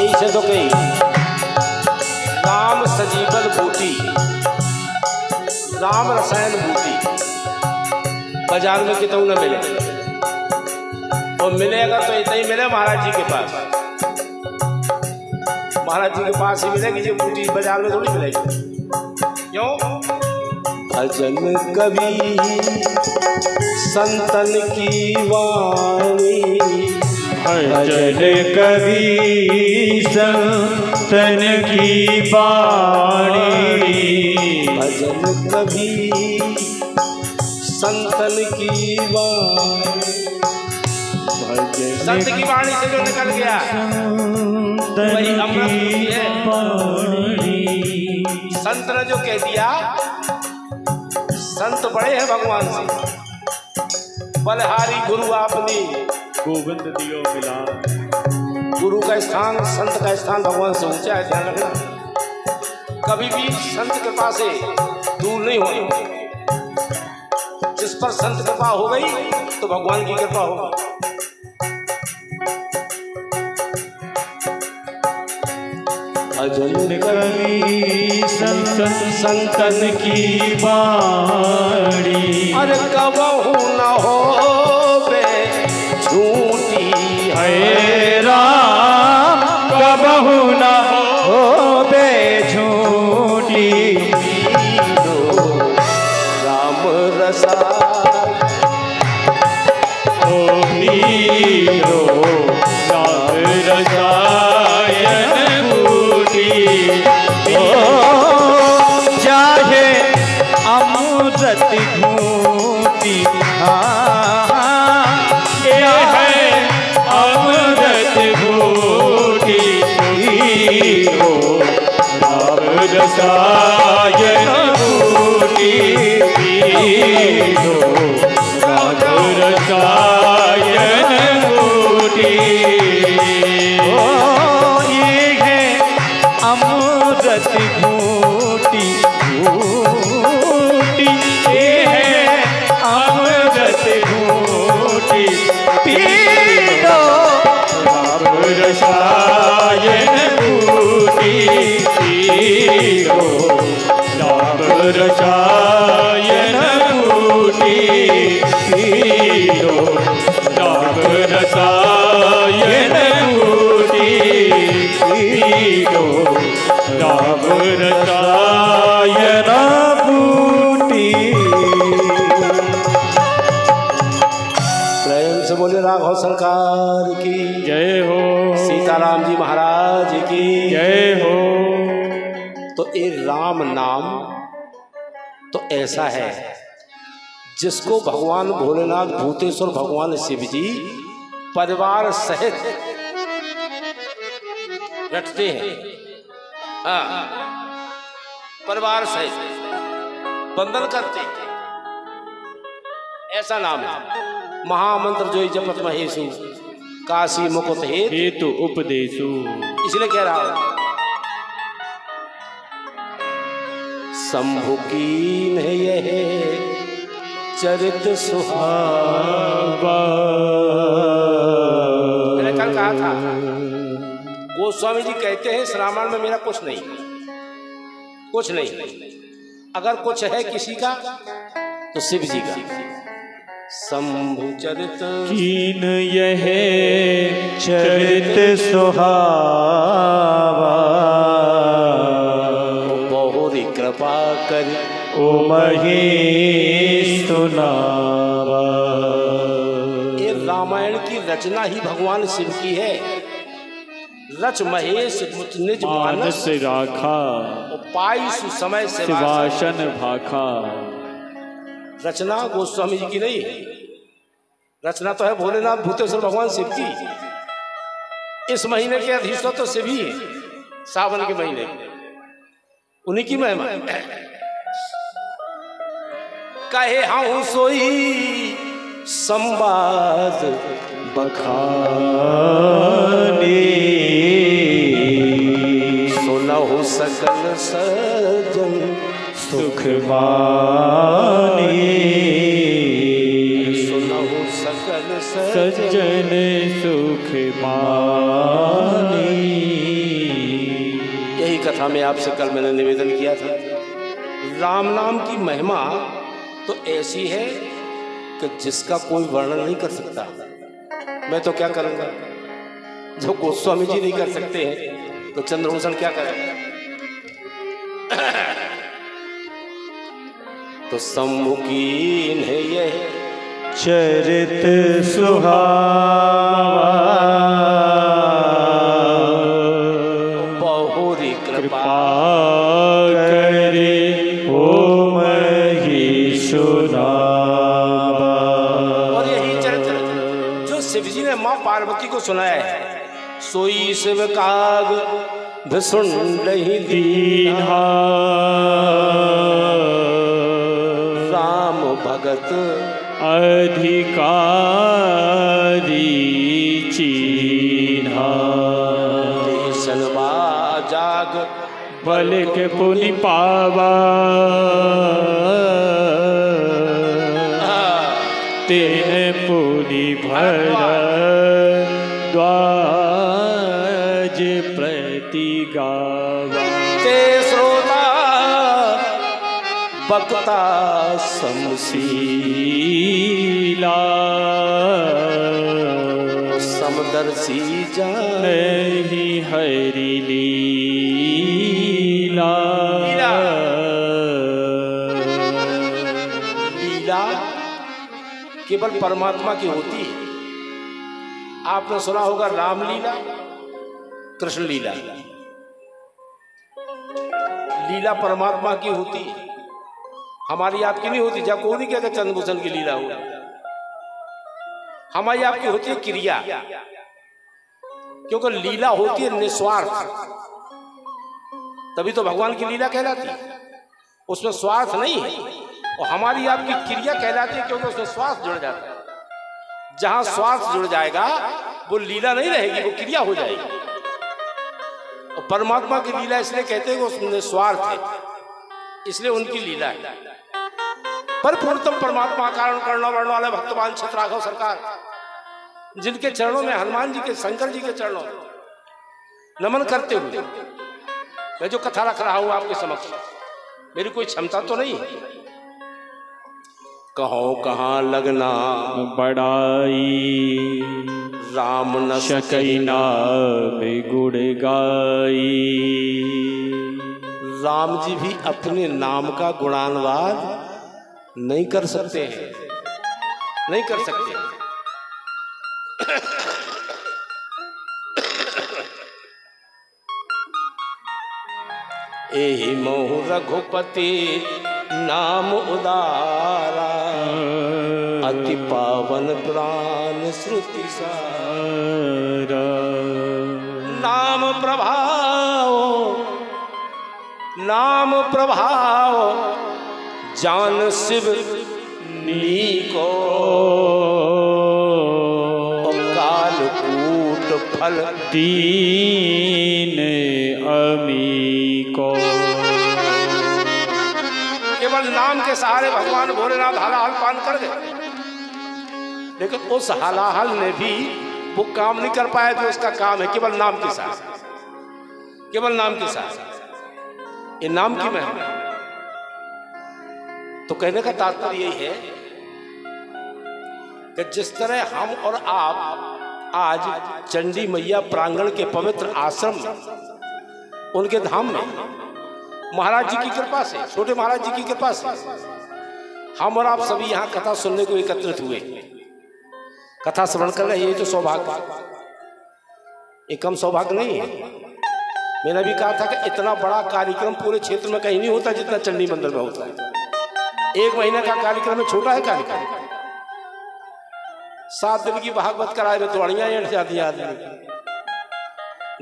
यही से तो कही राम सजीवल बूटी, राम रसायन बूटी बाजार में कितों न मिले, और मिलेगा तो इतना ही मिले महाराज जी के पास। महाराज जी के पास ही मिलेगी, ये बूटी बाजार में थोड़ी मिलेगी। क्यों? भजन कवि संतन की वाणी, भजन कवि संतन की वाणी, भजन कवि संतन की वाणी। संत की वाणी से जो निकल गया वही अमृत है। संत ने जो कह दिया, संत बड़े हैं भगवान से। बलहारी गुरु आपने गोविंद दियो मिला। गुरु का स्थान, संत का स्थान भगवान से ऊंचा है, ध्यान रखना। कभी भी संत कृपा से दूर नहीं होना। जिस पर संत कृपा हो गई तो भगवान की कृपा होगी। भजन कवि संतन की वाणी, अरे कबहू न हो बे झूठी है राम, कबहू न हो बे झूठी। राम रसा ओ नीरो राम रसायन चाहे अमृत घूटी, ये है अमृत घूटी। राम रसायन घूटी, राम रसायन घूटी। अमृत घूटी घूटी, ये है अमृत घूटी। पीरो राम रसायन घूटी, पीरो राम रसायन घूटी, पीरो राम रसायन घूटी, पीरो राम रसायन बूटी। प्रेम से बोले राघव सरकार की जय हो, सीताराम जी महाराज की जय हो। तो ये राम नाम तो ऐसा है जिसको भगवान भोलेनाथ, भूतेश्वर भगवान शिव जी परिवार सहित रटते हैं। हाँ, परिवार सहित वंदन करते हैं। ऐसा नाम है। महामंत्र जो जपत महेशु, काशी मुकुट हेतु उपदेशु। इसलिए कह रहा हूं, शंभु कीन है यह चरित सुहावा। मैंने कल कहा था, गोस्वामी जी कहते हैं इस रामायण में मेरा कुछ नहीं, कुछ नहीं। अगर कुछ है किसी का तो शिव जी का। शंभु चरित कीन यह चरित सुहावा, बहुरी कृपा कर ओ महेश सुनावा। ये रामायण की रचना ही भगवान शिव की है। रच महेश निज मानस राखा, पाई समय से शिवासन भाखा। रचना गोस्वामी जी की नहीं है, रचना तो है भोलेनाथ भूतेश्वर भगवान शिव की। इस महीने के अधीश्वर तो शिव ही है, सावन के महीने उन्हीं की महिमा। कहे हूं सोई संवाद बखाने, सुनहु सकल सजन सुख माने, सुनहु सकल सज्जन सुख माने। कथा में आपसे कल मैंने निवेदन किया था, राम नाम की महिमा तो ऐसी है कि जिसका कोई वर्णन नहीं कर सकता। मैं तो क्या करूंगा, जो गोस्वामी जी नहीं कर सकते हैं तो चंद्रभूषण क्या करेगा। तो सम्मुखीन है यह चरित सुहावा, बहुरी कृपा करे ओ मही सुनावा। और यही चरित्र जो शिव जी ने मां पार्वती को सुनाया है, सोई शिव काग भीषुण नहीं दीन्हा, राम भगत अधिकारी चीन्हा, सलवा जाग बल के पुनि पावा, तेन पुनि भरद्वाज प्रति गावा। ते श्रोता बक्ता समशीला, समदर्शी नहीं हरि लीला। लीला केवल परमात्मा की होती है। आपने सुना होगा रामलीला, कृष्ण लीला। लीला परमात्मा की होती है, हमारी आपकी नहीं होती। जब कोई नहीं कहता चंद्रभूषण की लीला हो, हमारी आपकी होती है क्रिया, क्योंकि लीला होती है निस्वार्थ, तभी तो भगवान की लीला कहलाती है, उसमें स्वार्थ नहीं है। और हमारी आपकी क्रिया कहलाती है क्योंकि उसमें स्वार्थ जुड़ जाता है। जहां स्वार्थ जुड़ जाएगा वो लीला नहीं रहेगी, वो क्रिया हो जाएगी। और परमात्मा की लीला इसलिए कहते हैं कि उसमें स्वार्थ है, इसलिए उनकी लीला है। पर पूर्णतम परमात्मा कारण करना वर्ण वाले भक्तवान छत्र राघव सरकार, जिनके चरणों में हनुमान जी के, शंकर जी के चरणों में नमन करते हुए मैं जो कथा रख रहा हूं आपके समक्ष, मेरी कोई क्षमता तो नहीं है। कहो कहाँ लगना बड़ाई, राम न शकैना गुड़ गाई। राम जी भी अपने नाम का गुणानुवाद नहीं कर सकते हैं, नहीं कर सकते हैं। एहि मोहु रघुपति नाम उदारा, अति पावन प्राण श्रुति सारा। नाम प्रभाव, नाम प्रभाव जान शिव नीको, काल कूट फल दीन अमी को। केवल नाम के सहारे भगवान भोलेनाथ हलाहल पान कर गए, लेकिन उस हलाहल ने भी वो काम नहीं कर पाया जो उसका काम है। केवल नाम के साथ, केवल नाम के साथ, ये नाम की महिमा। तो कहने का तात्पर्य यही है कि जिस तरह हम और आप आज चंडी मैया प्रांगण के पवित्र आश्रम में, उनके धाम में, महाराज जी की कृपा से, छोटे महाराज जी की कृपा से हम और आप सभी यहाँ कथा सुनने को एकत्रित हुए, कथा श्रवण कर रहे हैं। ये तो सौभाग्य, ये कम सौभाग्य नहीं है। मैंने भी कहा था कि इतना बड़ा कार्यक्रम पूरे क्षेत्र में कहीं नहीं होता जितना चंडी मंदिर में होता है। एक महीने का कार्यक्रम में छोटा है कार्यक्रम, 7 दिन की भागवत कराए में तोड़ियां एंठ जाती आदमी,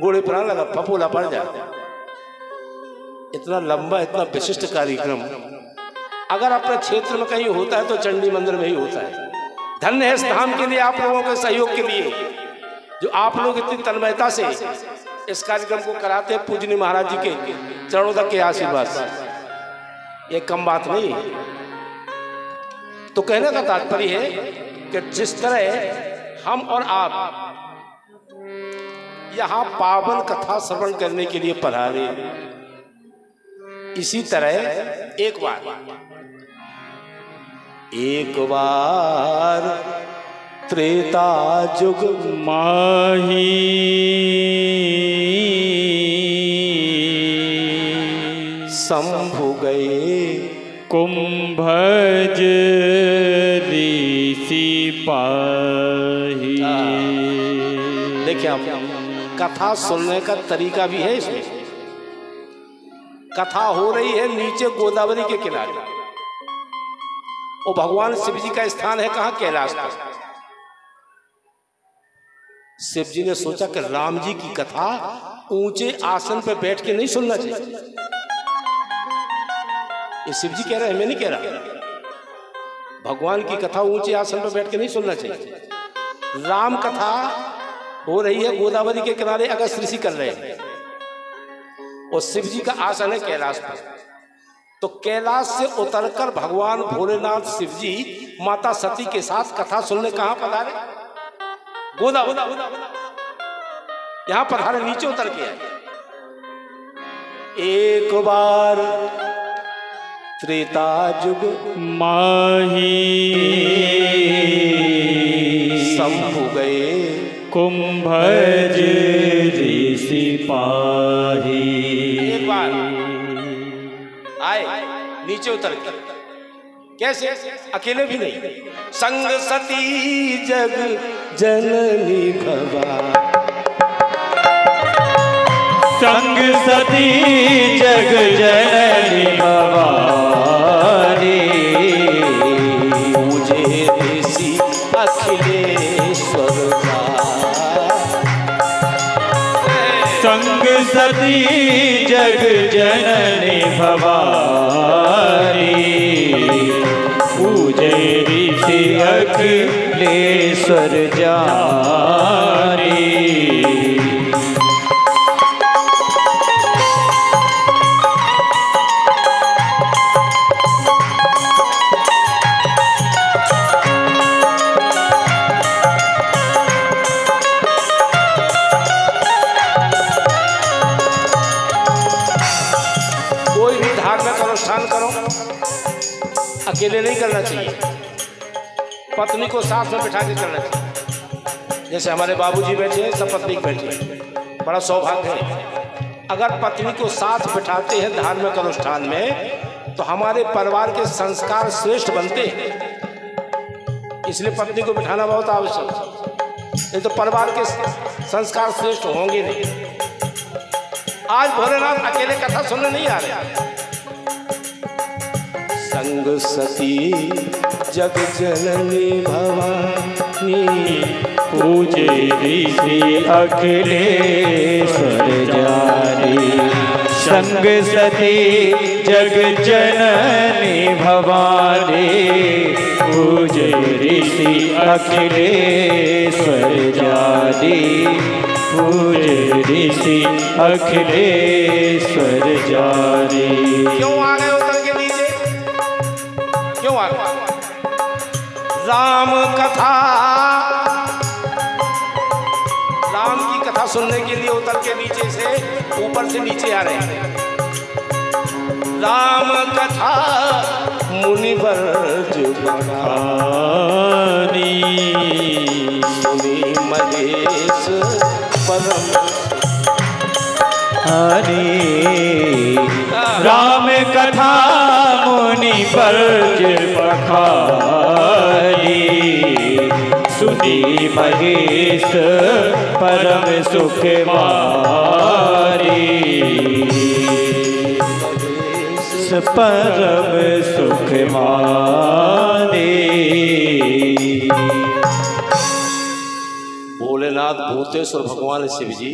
घोड़े पर लगा फफूला पड़ जाता। इतना लंबा, इतना विशिष्ट कार्यक्रम अगर अपने क्षेत्र में कहीं होता है तो चंडी मंदिर में ही होता है। धन्य है इस धाम के लिए, आप लोगों के सहयोग के लिए, जो आप लोग इतनी तन्मयता से इस कार्यक्रम को कराते हैं। पूजनीय महाराज जी के चरणों तक के आशीर्वाद, ये कम बात नहीं है। तो कहने का तात्पर्य है कि जिस तरह हम और आप यहाँ पावन कथा श्रवण करने के लिए पधारे, इसी तरह एक बार त्रेता जुग माही शंभु गए कुंभज ऋषि पाही। देखिए आप, कथा सुनने का तरीका भी है इसमें। कथा हो रही है नीचे गोदावरी के किनारे, और भगवान शिव जी का स्थान है कहाँ? कैलाश पर। शिव जी ने सोचा कि राम जी की कथा ऊंचे आसन पर बैठ के नहीं सुनना चाहिए। ये शिव जी कह रहे हैं, मैं नहीं कह रहा। भगवान की कथा ऊंचे आसन पर बैठ के नहीं सुनना चाहिए। राम कथा हो रही है गोदावरी के किनारे, अगस्त ऋषि कर रहे हैं, और शिव जी का आसन है कैलाश पर। तो कैलाश से उतरकर भगवान भोलेनाथ शिव जी माता सती के साथ कथा सुनने कहां पधारे? गोदावरी। यहां पधारे, नीचे उतर के आए। एक बार त्रेता जुग माही शंभु गए कुंभज ऋषि पाही। एक बार आए नीचे उतर के। कैसे? अकेले भी नहीं, संग सती जग जननी भवा। संग सती जग जननी भवानी। मुझे ऋषि अखिलेश्वर का। संग सती जग जननी भवानी। पूजे ऋषि अखिलेश्वर जानी। अनुष्ठान करो, अकेले नहीं करना चाहिए, पत्नी को साथ में बिठा के करना चाहिए। जैसे हमारे बाबूजी बैठे हैं, सपत्नीक बैठे हैं, बड़ा सौभाग्य है। अगर पत्नी को साथ बिठाते हैं धार्मिक अनुष्ठान में, तो हमारे परिवार के संस्कार श्रेष्ठ बनते हैं। इसलिए पत्नी को बिठाना बहुत आवश्यक है, नहीं तो परिवार के संस्कार श्रेष्ठ होंगे नहीं। आज भोलेनाथ अकेले कथा सुनने नहीं आ रहे। संग सती जग जननी भवानी। पूजे ऋषि अखिलेश्वर जानी। संग सती जग जननी भवानी। पूजे ऋषि अखिलेश्वर जानी। पूजे ऋषि अखिलेश्वर जानी। क्यों आ गए उतर के नीचे? क्यों आ गए? राम कथा, राम की कथा सुनने के लिए उतर के नीचे से ऊपर से नीचे आ रहे हैं। राम कथा मुनिवर जुबानी। मुनि महेश परम हरि। राम कथा मुनि परज बखारी। सुनी महेश परम सुख मारी। परम सुख मारी। भोलेनाथ भूतेश्वर भगवान शिव जी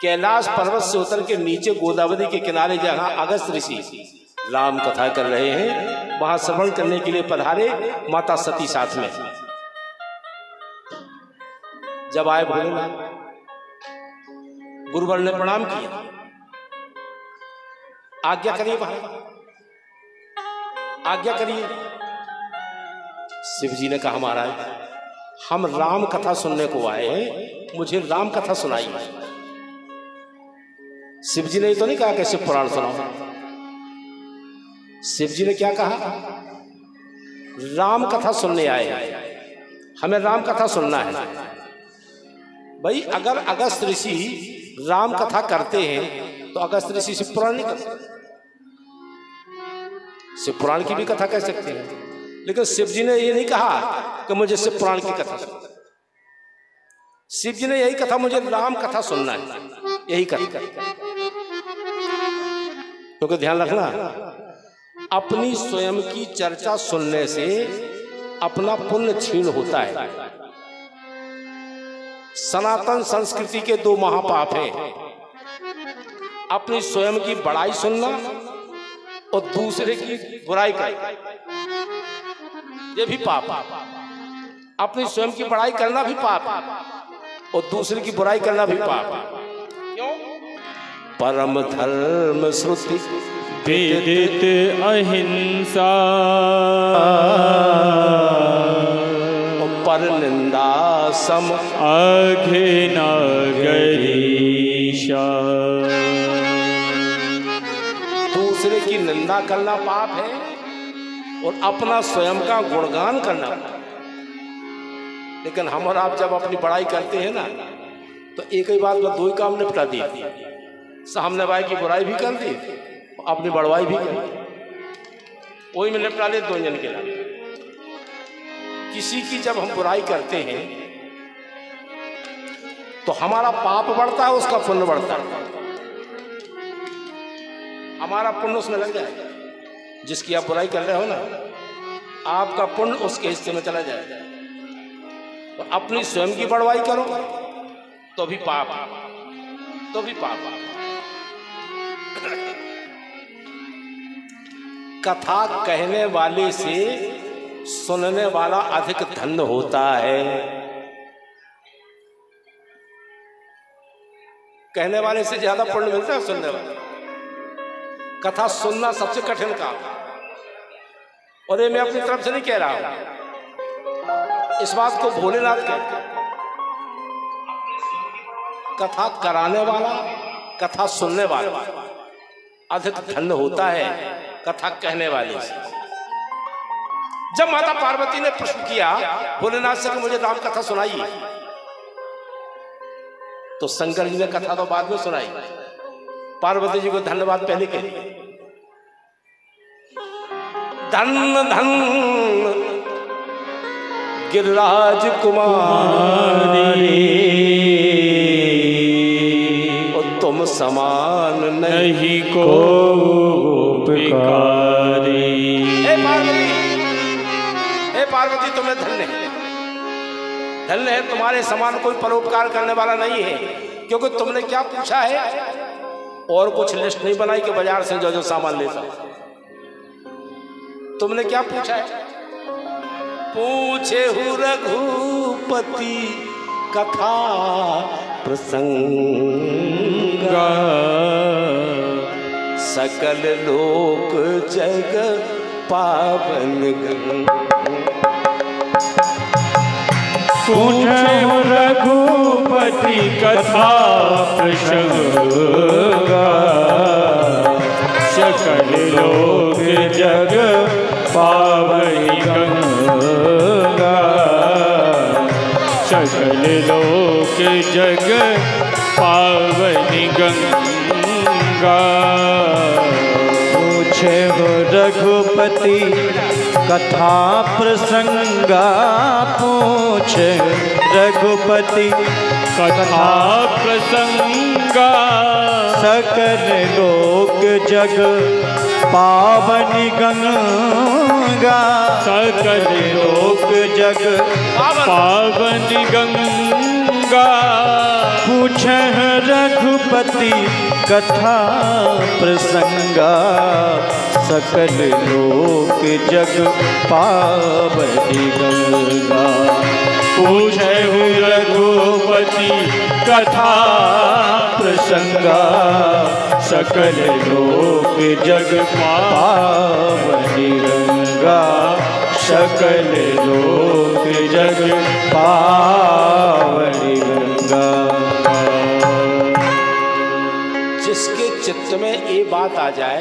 कैलाश पर्वत से उतर के नीचे गोदावरी के किनारे जहां अगस्त ऋषि राम कथा कर रहे हैं, वहां श्रवण करने के लिए पधारे। माता सती साथ में। जब आए भोलेनाथ, गुरुवर ने प्रणाम किया, आज्ञा करिए भाई, आज्ञा करिए। शिव जी ने कहा महाराज, हम राम कथा सुनने को आए हैं, मुझे राम कथा सुनाइए। शिव जी ने तो नहीं कहा कि शिव पुराण सुनाओ, शिव जी ने क्या कहा? राम कथा सुनने आए हैं, हमें राम कथा सुनना है। भाई अगर अगस्त ऋषि राम कथा करते हैं तो अगस्त ऋषि शिव पुराण नहीं कर सकते, शिव पुराण की भी कथा कह सकते हैं, लेकिन शिव जी ने ये नहीं कहा कि मुझे शिव पुराण की कथा सुनना। शिव जी ने यही कथा, मुझे राम कथा सुनना है, यही कथा। क्योंकि ध्यान रखना, अपनी स्वयं की चर्चा सुनने से अपना पुण्य क्षीण होता है। सनातन संस्कृति के दो महापाप हैं, अपनी स्वयं की बड़ाई सुनना और दूसरे की बुराई करना, ये भी पाप। अपनी स्वयं की बड़ाई करना भी पाप और दूसरे की बुराई करना भी पाप। क्यों? परम धर्म श्रुति विदित अहिंसा पर निंदा सम अघिना गरीशा। दूसरे की निंदा करना पाप है और अपना स्वयं का गुणगान करना पाप। लेकिन हम और आप जब अपनी बड़ाई करते हैं ना, तो एक ही बात में दो ही काम निपटा दी, सामने भाई की बुराई भी कर दी, अपनी बड़वाई भी कर दी, वही में निपटा ले दो जन के लिए। किसी की जब हम बुराई करते हैं तो हमारा पाप बढ़ता है, उसका पुण्य बढ़ता है। हमारा पुण्य उसमें लग जाएगा, जिसकी आप बुराई कर रहे हो ना, आपका पुण्य उसके हिस्से में चला जाएगा। और अपनी स्वयं की बड़वाई करो तो भी पाप, तो भी पाप। कथा कहने वाले से सुनने वाला अधिक धन्य होता है। कहने वाले से ज्यादा पुण्य मिलता है सुनने वाले। कथा सुनना सबसे कठिन काम, और ये मैं अपनी तरफ से नहीं कह रहा हूं, इस बात को भोलेनाथ कहते हैं। कथा कराने वाला, कथा सुनने वाला अधिक धन्य होता है कथा कहने वाले से। जब माता पार्वती ने प्रश्न किया भोलेनाथ से कि मुझे राम कथा सुनाइए, तो शंकर जी ने कथा तो बाद में सुनाई, पार्वती जी को धन्यवाद पहले कह दिया। धन्य धन्य गिरिराज कुमारी, और तुम समान नहीं को पुकारी। हे पार्वती तुम्हें धन्य है, धन्य है, तुम्हारे समान कोई परोपकार करने वाला नहीं है। क्योंकि तुमने क्या पूछा है, और कुछ लिस्ट नहीं बनाई कि बाजार से जो जो सामान ले जाओ। तुमने क्या पूछा है? पूछे हूँ रघुपति कथा प्रसंगा, सकल लोक जग पावन पूछे रघुपति कथा प्रसंगा, सकल लोक जग पावनी गंगा, सकल लोक जग पावनी गंगा। पूछे हो रघुपति कथा प्रसंगा, पूछे रघुपति कथा प्रसंगा, सकल लोक जग पावनी गंगा, सकल लोक जग पावनी गंगा। पूछे रघुपति कथा प्रसंगा, सकल लोक जग पावनी गंगा। पूछे रघुपति कथा प्रसंगा, सकल लोक जग पावनी गंगा, सकल लोक जग पावनी गंगा। जिसके चित्त में ये बात आ जाए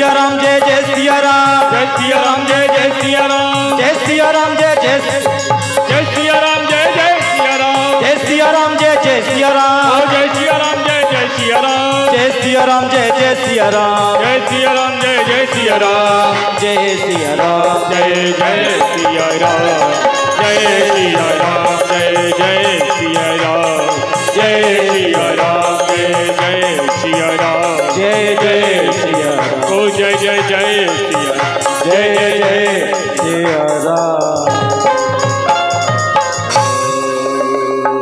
सिया राम जय जय सिया राम जय सिया राम जय जय सिया राम जय सिया राम जय जय जय सिया राम जय जय सिया राम जय सिया राम जय जय सिया राम जय सिया राम जय जय सिया राम जय सिया राम जय जय सिया राम जय सिया राम जय जय सिया राम जय सिया राम जय जय सिया राम जय सिया राम जय जय सिया राम जय सिया राम जय जय सिया राम जय जय सिया राम ओ जय जय जय सिया जय जय सिया राम।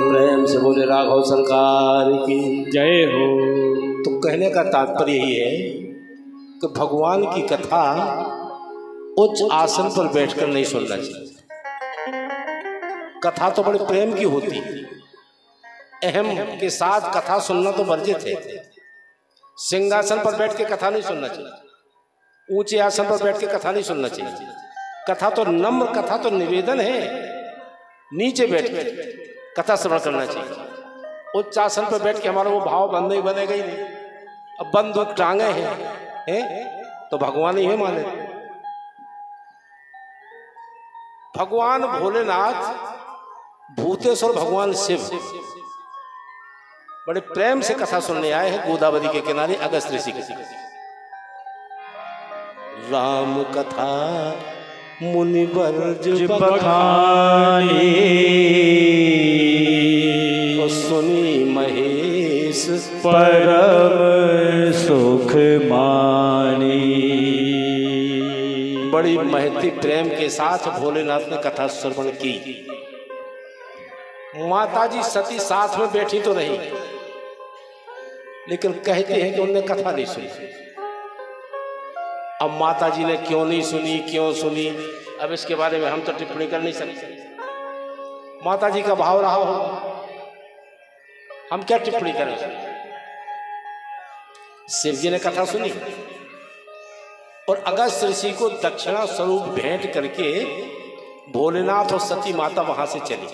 प्रेम से बोले राघव सरकार की जय हो। तो कहने का तात्पर्य यही है कि भगवान की कथा उच्च आसन पर बैठकर नहीं सुनना चाहिए। कथा तो बड़े प्रेम की होती है, अहम के साथ कथा सुनना तो वर्जित है। सिंहासन पर बैठ के कथा नहीं सुनना चाहिए, ऊंचे आसन पर बैठ के कथा नहीं सुनना चाहिए। कथा तो नम्र, कथा तो निवेदन है, नीचे बैठ के कथा श्रवण करना चाहिए। उच्च आसन पर बैठ के हमारा वो भाव बनेगा ही नहीं। अब बंदूक टांगे हैं तो भगवान ही है माने। भगवान भोलेनाथ, भूतेश्वर भगवान शिव बड़े प्रेम से कथा सुनने आए हैं गोदावरी के किनारे अगस्त ऋषि के। राम कथा मुनिवर बखानी सुनी महेश परम सुख मानी। बड़ी महती प्रेम के साथ भोलेनाथ ने कथा श्रवण की। माताजी सती साथ में बैठी तो रही, लेकिन कहते हैं कि उन्होंने कथा नहीं सुनी। अब माताजी ने क्यों नहीं सुनी, क्यों सुनी, अब इसके बारे में हम तो टिप्पणी कर नहीं सकते। माताजी का भाव रहा हो, हम क्या टिप्पणी करें। शिव जी ने कथा सुनी और अगस्त ऋषि को दक्षिणा स्वरूप भेंट करके भोलेनाथ और सती माता वहां से चली।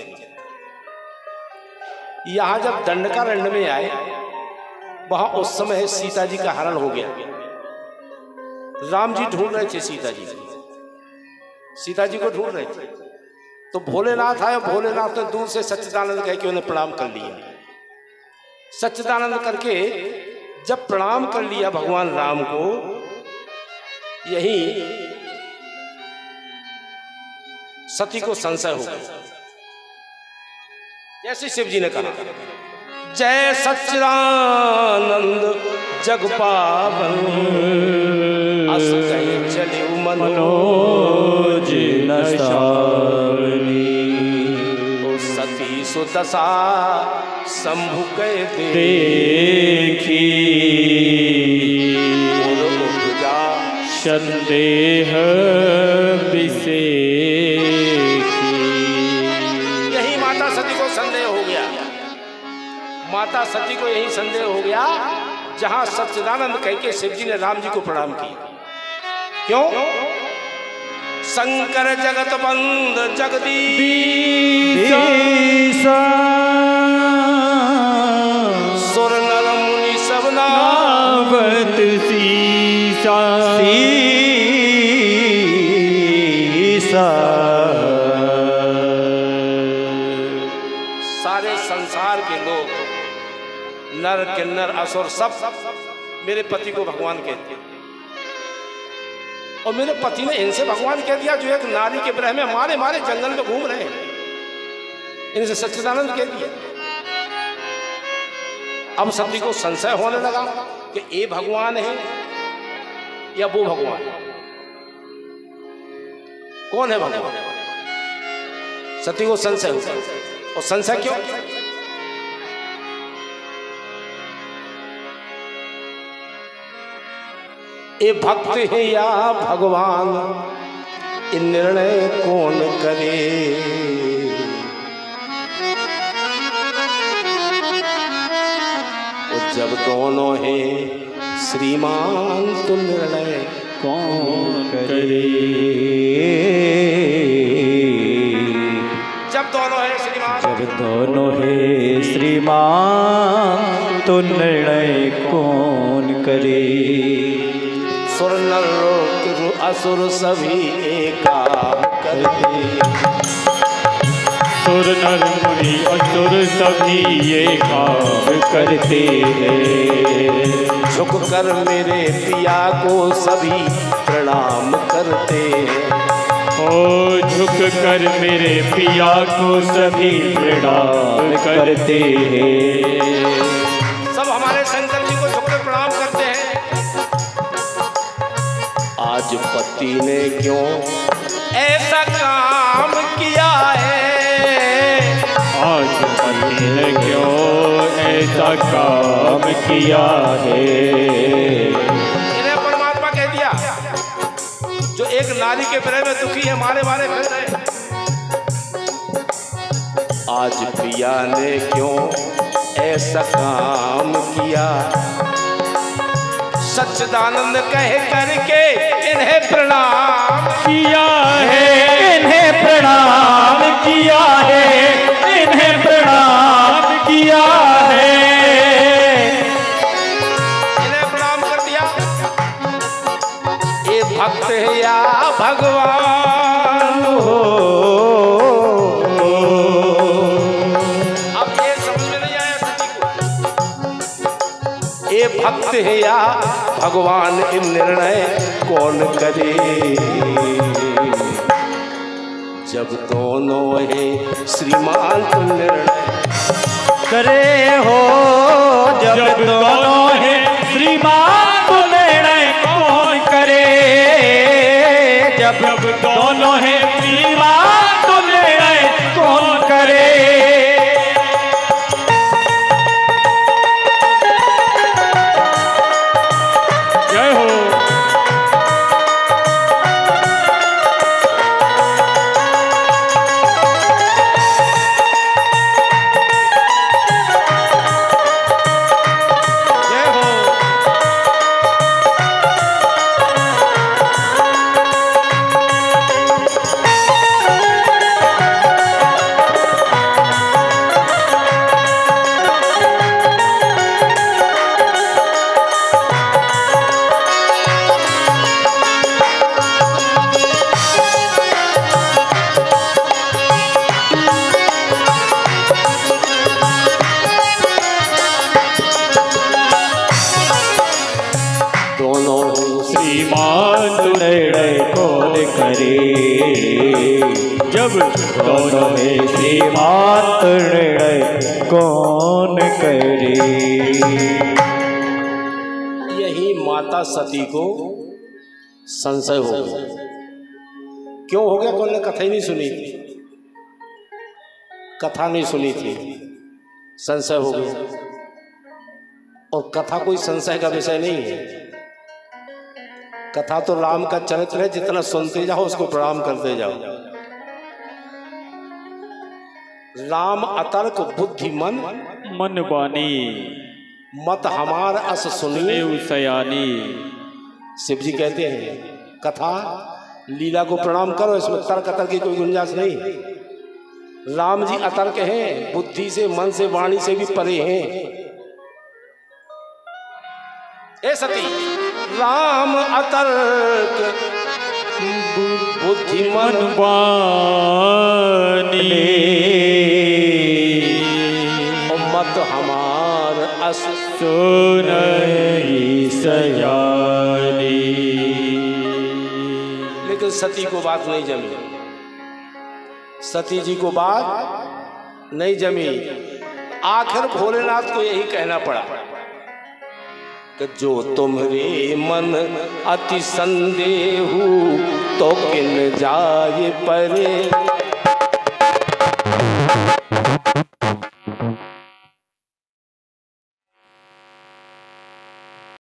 यहां जब दंडकारण्य में आए, वहां उस समय सीता जी का हरण हो गया। राम जी ढूंढ रहे थे सीता जी को ढूंढ रहे थे। तो भोलेनाथ आए, भोलेनाथ ने दूर से सच्चिदानंद कह के उन्हें प्रणाम कर लिया। सच्चिदानंद करके जब प्रणाम कर लिया भगवान राम को, यही सती को संशय हो गया। जैसे शिव जी ने कहा, जय सच्चिदानंद जग पावन अस कहे चले मनोज नशावनी। सती सुदशा शंभु के देखी उपजा संदेह विषेखी। यही माता सती को संदेह हो गया। माता सती को यही संदेह हो गया जहां सच्चिदानंद कह के शिव जी ने राम जी को प्रणाम किया। क्यों? शंकर जगत बंद जगदीश सुर नर मुनि सब नावत सीसा सारे संसार के लोग, नर किन्नर असुर सब मेरे पति को भगवान कहते हैं। और मेरे पति ने इनसे भगवान कह दिया जो एक नारी के विरह में मारे मारे जंगल में घूम रहे हैं, इनसे सच्चिदानंद कह दिया। अब सती को संशय होने लगा कि ये भगवान है या वो भगवान, कौन है भगवान। सती को संशय हुआ। और संशय क्यों? ये भक्त है या भगवान, ये निर्णय कौन करे। जब दोनों है श्रीमान तो निर्णय कौन करे। जब दोनों है श्रीमान, जब दोनों है श्रीमान तो निर्णय कौन करे। सुर नर असुर सभी एक काम करते, सुर नर मुनि असुर सभी ये काम करते हैं। झुक कर मेरे पिया को सभी प्रणाम करते हैं। ओ झुक कर मेरे पिया को सभी प्रणाम करते हैं। सब हमारे शंकर जी को झुक कर प्रणाम करते हैं। आज पति ने क्यों ऐसा काम किया है, आज पति ने क्यों ऐसा काम किया है। इन्हें परमात्मा कह दिया, जो एक नारी के प्रेम में दुखी है, मारे मारे फिर रहे। आज पिया ने क्यों ऐसा काम किया, सच्चिदानंद कह करके इन्हें प्रणाम किया है, इन्हें प्रणाम किया है, इन्हें प्रणाम किया है। इन्हें प्रणाम कर दिया। ये भक्त है या भगवान हो, अब ये समझ में नहीं आया सभी को। ये भक्त है या भगवान, इन निर्णय कौन करे। जब दोनों है श्रीमान तो निर्णय करे हो, जब दोनों है श्रीमान तो निर्णय कौन करे। जब दोनों है श्रीमान तो निर्णय कौन करे। जय हो। जब दोनों में सीमांत निर्णय कौन करे। यही माता सती को संशय हो गया। क्यों हो गया? कौन ने कथा ही नहीं सुनी थी, कथा नहीं सुनी थी, संशय हो गया। और कथा कोई संशय का विषय नहीं है। कथा तो राम का चरित्र है, जितना सुनते जाओ उसको प्रणाम करते जाओ। राम अतर्क बुद्धिमन मन बानी, मत हमार अस सुनिए सयानी। शिव जी कहते हैं कथा लीला को प्रणाम करो, इसमें तर्क अतर्क की कोई गुंजाइश नहीं। राम जी अतर्क हैं, बुद्धि से, मन से, वाणी से भी परे हैं। ए सती, राम अतर्क बुद्धिमन बानी, मत हमार अस सुनहि सयानी। लेकिन सती को बात नहीं जमी, सती जी को बात नहीं जमी। आखिर भोलेनाथ को यही कहना पड़ा कि जो तुम्हारे मन अति संदेहु तो किन जाए परे।